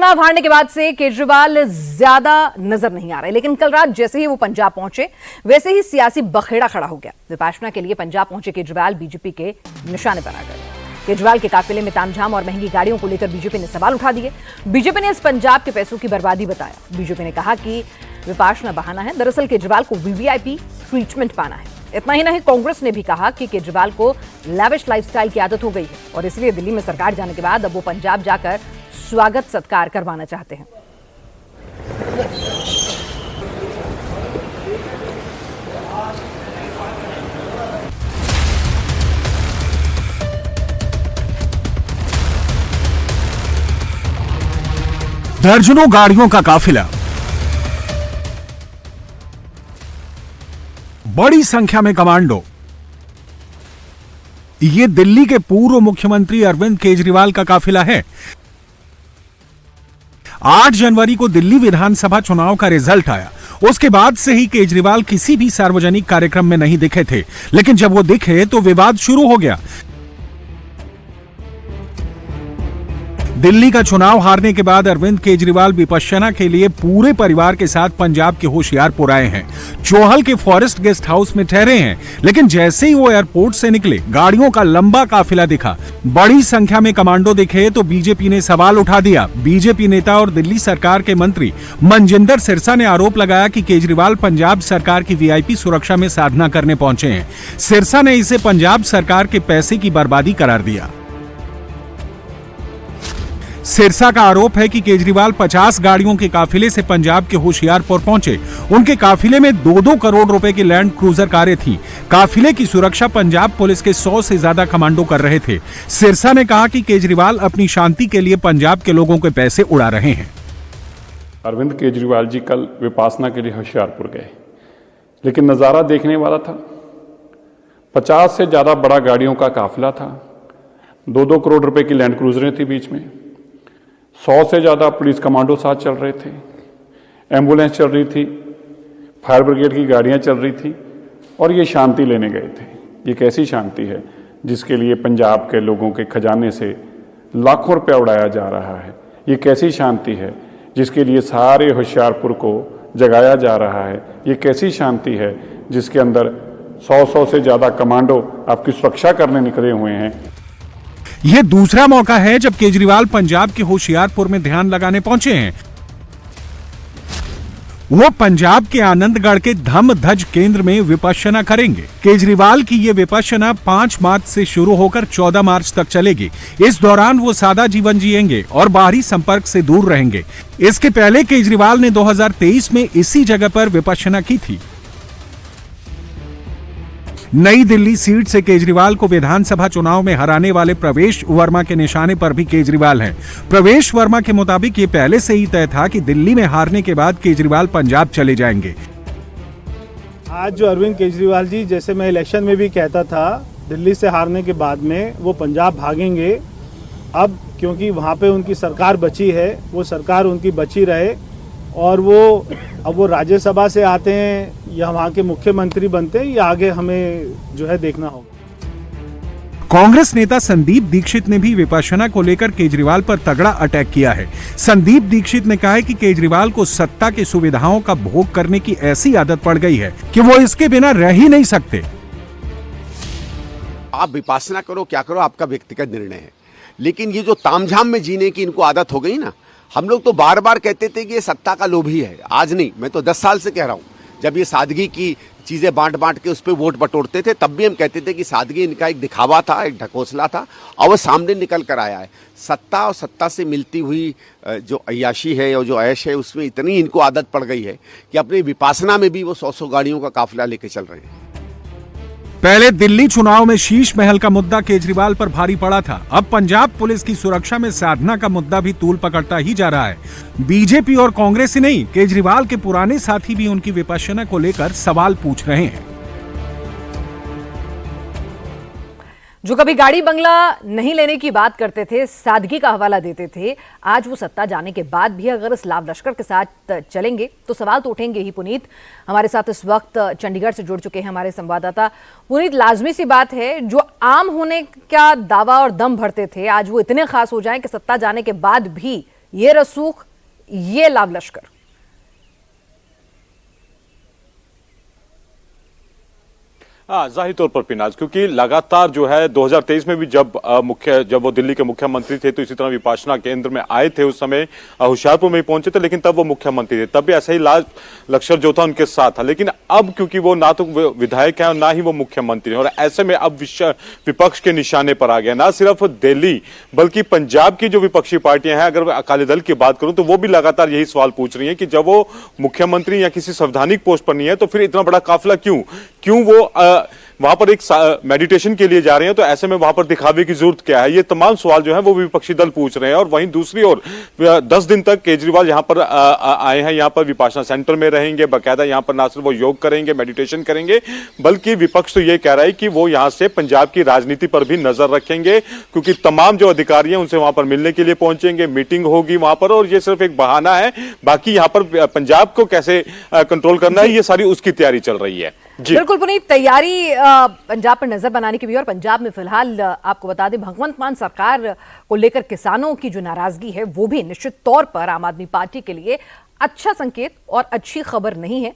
चुनाव हारने के बाद से केजरीवाल ज्यादा नजर नहीं आ रहे, लेकिन कल रात जैसे ही वो पंजाब पहुंचे वैसे ही सियासी बखेड़ा खड़ा हो गया। विपाशना के लिए पंजाब पहुंचे केजरीवाल बीजेपी के निशाने पर आ गए। केजरीवाल के काफिले में तामझाम और महंगी गाड़ियों को लेकर बीजेपी ने सवाल उठा दिए। बीजेपी ने इस पंजाब के पैसों की बर्बादी बताया। बीजेपी ने कहा कि विपाशना बहाना है, दरअसल केजरीवाल को वीवीआईपी ट्रीटमेंट पाना है। इतना ही नहीं, कांग्रेस ने भी कहा कि केजरीवाल को लैविश लाइफस्टाइल की आदत हो गई है और इसलिए दिल्ली में सरकार जाने के बाद अब वो पंजाब जाकर स्वागत सत्कार करवाना चाहते हैं। दर्जनों गाड़ियों का काफिला, बड़ी संख्या में कमांडो। ये दिल्ली के पूर्व मुख्यमंत्री अरविंद केजरीवाल का काफिला है। 8 जनवरी को दिल्ली विधानसभा चुनाव का रिजल्ट आया। उसके बाद से ही केजरीवाल किसी भी सार्वजनिक कार्यक्रम में नहीं दिखे थे, लेकिन जब वो दिखे तो विवाद शुरू हो गया। दिल्ली का चुनाव हारने के बाद अरविंद केजरीवाल विपश्यना के लिए पूरे परिवार के साथ पंजाब के होशियारपुर आए हैं। चौहल के फॉरेस्ट गेस्ट हाउस में ठहरे हैं, लेकिन जैसे ही वो एयरपोर्ट से निकले गाड़ियों का लंबा काफिला दिखा। बड़ी संख्या में कमांडो दिखे तो बीजेपी ने सवाल उठा दिया। बीजेपी नेता और दिल्ली सरकार के मंत्री मनजिंदर सिरसा ने आरोप लगाया कि केजरीवाल पंजाब सरकार की वीआईपी सुरक्षा में साधना करने पहुंचे हैं। सिरसा ने इसे पंजाब सरकार के पैसे की बर्बादी करार दिया। सिरसा का आरोप है कि केजरीवाल 50 गाड़ियों के काफिले से पंजाब के होशियारपुर पहुंचे। उनके काफिले में 2-2 करोड़ रुपए की लैंड क्रूजर कारें थीं। काफिले की सुरक्षा पंजाब पुलिस के 100 से ज्यादा कमांडो कर रहे थे। सिरसा ने कहा कि केजरीवाल अपनी शांति के लिए पंजाब के लोगों के पैसे उड़ा रहे हैं। अरविंद केजरीवाल जी कल विपासना के लिए होशियारपुर गए, लेकिन नजारा देखने वाला था। 50 से ज्यादा बड़ा गाड़ियों का काफिला था। 2-2 करोड़ रुपए की लैंड क्रूजरें थी बीच में। 100 से ज़्यादा पुलिस कमांडो साथ चल रहे थे। एम्बुलेंस चल रही थी, फायर ब्रिगेड की गाड़ियां चल रही थी और ये शांति लेने गए थे। ये कैसी शांति है जिसके लिए पंजाब के लोगों के खजाने से लाखों रुपया उड़ाया जा रहा है? ये कैसी शांति है जिसके लिए सारे होशियारपुर को जगाया जा रहा है? ये कैसी शांति है जिसके अंदर 100 से ज़्यादा कमांडो आपकी सुरक्षा करने निकले हुए हैं? यह दूसरा मौका है जब केजरीवाल पंजाब के होशियारपुर में ध्यान लगाने पहुंचे हैं। वो पंजाब के आनंदगढ़ के धम धज केंद्र में विपश्यना करेंगे। केजरीवाल की ये विपश्यना 5 मार्च से शुरू होकर 14 मार्च तक चलेगी। इस दौरान वो सादा जीवन जिएंगे और बाहरी संपर्क से दूर रहेंगे। इसके पहले केजरीवाल ने 2023 में इसी जगह पर विपश्यना की थी। नई दिल्ली सीट से केजरीवाल को विधानसभा चुनाव में हराने वाले प्रवेश वर्मा के निशाने पर भी केजरीवाल हैं। प्रवेश वर्मा के मुताबिक ये पहले से ही तय था कि दिल्ली में हारने के बाद केजरीवाल पंजाब चले जाएंगे। आज जो अरविंद केजरीवाल जी, जैसे मैं इलेक्शन में भी कहता था, दिल्ली से हारने के बाद में वो पंजाब भागेंगे। अब क्योंकि वहाँ पे उनकी सरकार बची है, वो सरकार उनकी बची रहे और अब वो राज्यसभा से आते हैं या वहाँ के मुख्यमंत्री बनते हैं, या आगे हमें जो है देखना होगा। कांग्रेस नेता संदीप दीक्षित ने भी विपश्यना को लेकर केजरीवाल पर तगड़ा अटैक किया है। संदीप दीक्षित ने कहा है कि केजरीवाल को सत्ता की सुविधाओं का भोग करने की ऐसी आदत पड़ गई है कि वो इसके बिना रह ही नहीं सकते। आप विपश्यना करो, क्या करो, आपका व्यक्तिगत निर्णय है, लेकिन ये जो तामझाम में जीने की इनको आदत हो गई ना। हम लोग तो बार बार कहते थे कि ये सत्ता का लोभी है। आज नहीं, मैं तो 10 साल से कह रहा हूँ। जब ये सादगी की चीजें बांट के उस पर वोट बटोरते थे, तब भी हम कहते थे कि सादगी इनका एक दिखावा था, एक ढकोसला था, और वो सामने निकल कर आया है। सत्ता और सत्ता से मिलती हुई जो अय्याशी है और जो ऐश है, उसमें इतनी इनको आदत पड़ गई है कि अपनी विपासना में भी वो 100 गाड़ियों का काफिला लेके चल रहे हैं। पहले दिल्ली चुनाव में शीश महल का मुद्दा केजरीवाल पर भारी पड़ा था। अब पंजाब पुलिस की सुरक्षा में साधना का मुद्दा भी तूल पकड़ता ही जा रहा है। बीजेपी और कांग्रेस ही नहीं, केजरीवाल के पुराने साथी भी उनकी विपश्यना को लेकर सवाल पूछ रहे हैं। जो कभी गाड़ी बंगला नहीं लेने की बात करते थे, सादगी का हवाला देते थे, आज वो सत्ता जाने के बाद भी अगर इस लाव लश्कर के साथ चलेंगे तो सवाल तो उठेंगे ही। पुनीत हमारे साथ इस वक्त चंडीगढ़ से जुड़ चुके हैं हमारे संवाददाता। पुनीत, लाजमी सी बात है, जो आम होने का दावा और दम भरते थे, आज वो इतने खास हो जाएं कि सत्ता जाने के बाद भी ये रसूख, ये लाव लश्कर। हाँ, जाहिर तौर पर पिनाज, क्योंकि लगातार जो है 2023 में भी जब वो दिल्ली के मुख्यमंत्री थे तो इसी तरह विपाशना केंद्र में आए थे, उस समय होशियारपुर में ही पहुंचे थे, लेकिन तब वो मुख्यमंत्री थे, तब भी ऐसा ही लाल लश्कर जो था उनके साथ था। लेकिन अब क्योंकि वो ना तो विधायक है और ना ही वो मुख्यमंत्री है, और ऐसे में अब विपक्ष के निशाने पर आ गया। ना सिर्फ दिल्ली बल्कि पंजाब की जो विपक्षी पार्टियां हैं, अगर अकाली दल की बात करूं तो वो भी लगातार यही सवाल पूछ रही है कि जब वो मुख्यमंत्री या किसी संवैधानिक पोस्ट पर नहीं है तो फिर इतना बड़ा काफिला क्यों वो वहां पर एक मेडिटेशन के लिए जा रहे हैं, तो ऐसे में वहां पर दिखावे की जरूरत क्या है? ये तमाम सवाल जो है वो विपक्षी दल पूछ रहे हैं। और वहीं दूसरी ओर 10 दिन तक केजरीवाल यहां पर आए हैं, यहां पर विपाशना सेंटर में रहेंगे, बाकायदा यहां पर ना सिर्फ वो योग करेंगे, मेडिटेशन करेंगे, बल्कि विपक्ष तो ये कह रहा है कि वो यहां से पंजाब की राजनीति पर भी नजर रखेंगे, क्योंकि तमाम जो अधिकारी हैं उनसे वहां पर मिलने के लिए पहुंचेंगे, मीटिंग होगी वहां पर, और ये सिर्फ एक बहाना है। बाकी यहां पर पंजाब को कैसे कंट्रोल करना है, ये सारी उसकी तैयारी चल रही है। बिल्कुल पुनीत, तैयारी पंजाब पर नजर बनाने की भी। और पंजाब में फिलहाल आपको बता दें, भगवंत मान सरकार को लेकर किसानों की जो नाराजगी है वो भी निश्चित तौर पर आम आदमी पार्टी के लिए अच्छा संकेत और अच्छी खबर नहीं है।